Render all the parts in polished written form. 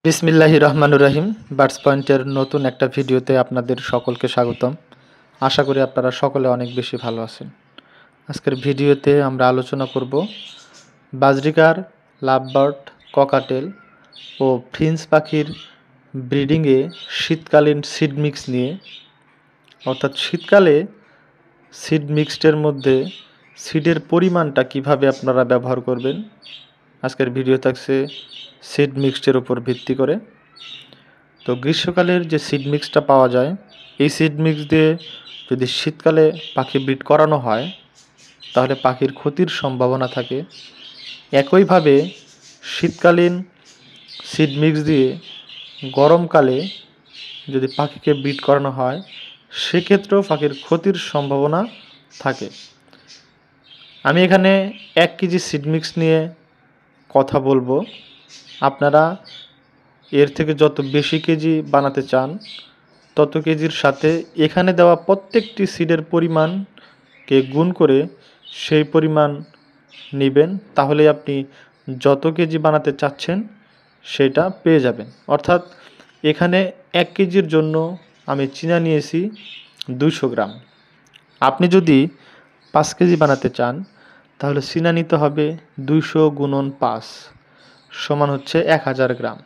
বিসমিল্লাহির রহমানুর রহিম। বার্ডস পয়েন্টের নতুন একটা ভিডিওতে আপনাদের সকলকে স্বাগতম। আশা করি আপনারা সকলে অনেক বেশি ভালো আছেন। আজকের ভিডিওতে আমরা আলোচনা করব বাজরিকার, লাভবার্ড, ককাটেল ও ফ্রিঞ্চ পাখির ব্রিডিংয়ে শীতকালীন সিড মিক্স নিয়ে। অর্থাৎ শীতকালে সিড মিক্সডের মধ্যে সিডের পরিমাণটা কিভাবে আপনারা ব্যবহার করবেন। আজকের ভিডিও থাকছে সিড মিক্সডের উপর ভিত্তি করে। তো গ্রীষ্মকালের যে সিড মিক্সটা পাওয়া যায়, এই সিড মিক্স দিয়ে যদি শীতকালে পাখি ব্রিড করানো হয় তাহলে পাখির ক্ষতির সম্ভাবনা থাকে। একইভাবে শীতকালীন সিড মিক্স দিয়ে গরমকালে যদি পাখিকে ব্রিড করানো হয় সেক্ষেত্রেও পাখির ক্ষতির সম্ভাবনা থাকে। আমি এখানে 1 কেজি সিড মিক্স নিয়ে কথা বলবো। আপনারা এর থেকে যত বেশি কেজি বানাতে চান তত কেজির সাথে এখানে দেওয়া প্রত্যেকটি সিডের পরিমাণকে গুণ করে সেই পরিমাণ নেবেন, তাহলে আপনি যত কেজি বানাতে চাচ্ছেন সেটা পেয়ে যাবেন। অর্থাৎ এখানে 1 কেজির জন্য আমি চীনা নিয়েছি 200 গ্রাম। আপনি যদি 5 কেজি বানাতে চান তাহলে চীনা নিতে হবে 200 গুণন 5 সমান হচ্ছে 1000 গ্রাম,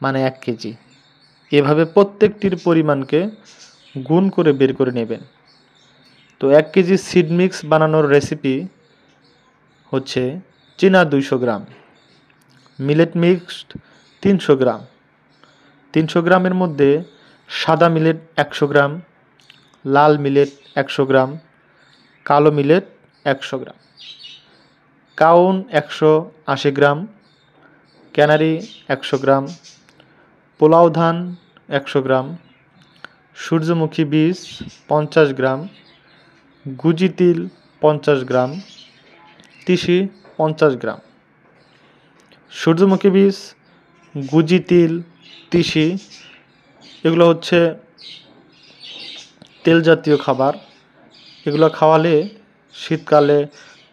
মানে 1 কেজি। এভাবে প্রত্যেকটির পরিমাণকে গুণ করে বের করে নেবেন। তো 1 কেজি সিড মিক্স বানানোর রেসিপি হচ্ছে চীনা 200 গ্রাম, মিলেট মিক্সড 300 গ্রাম। 300 গ্রামের মধ্যে সাদা মিলেট 100 গ্রাম, লাল মিলেট 100 গ্রাম, কালো মিলেট 100 গ্রাম, কাউন 180 গ্রাম, ক্যানারি 100 গ্রাম, পোলাও ধান 100 গ্রাম, সূর্যমুখী বীজ 50 গ্রাম, গুজি তিল 50 গ্রাম, তিসি 50 গ্রাম। সূর্যমুখী বীজ, গুজি তিল, তিসি এগুলো হচ্ছে তেল জাতীয় খাবার। এগুলো খাওয়ালে শীতকালে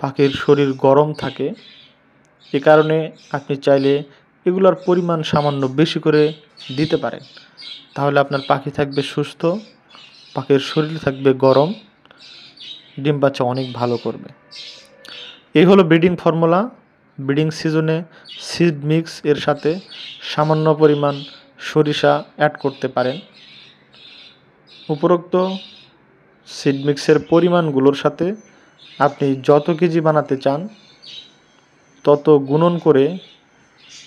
পাখির শরীর গরম থাকে। এ কারণে আপনি চাইলে এগুলোর পরিমাণ সামান্য বেশি করে দিতে পারেন, তাহলে আপনার পাখি থাকবে সুস্থ, পাখির শরীর থাকবে গরম, ডিম বাচ্চা অনেক ভালো করবে। এই হলো ব্রিডিং ফর্মুলা। ব্রিডিং সিজনে সিড মিক্স এর সাথে সামান্য পরিমাণ সরিষা অ্যাড করতে পারেন। উপরোক্ত সিড মিক্সের পরিমাণগুলোর সাথে আপনি যত কেজি বানাতে চান তত গুণন করে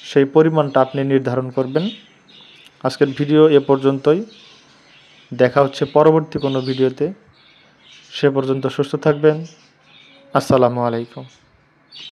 সেই পরিমাণটা আপনি নির্ধারণ করবেন। আজকের ভিডিও এ পর্যন্তই। দেখা হচ্ছে পরবর্তী কোনো ভিডিওতে। সে পর্যন্ত সুস্থ থাকবেন। আসসালামু আলাইকুম।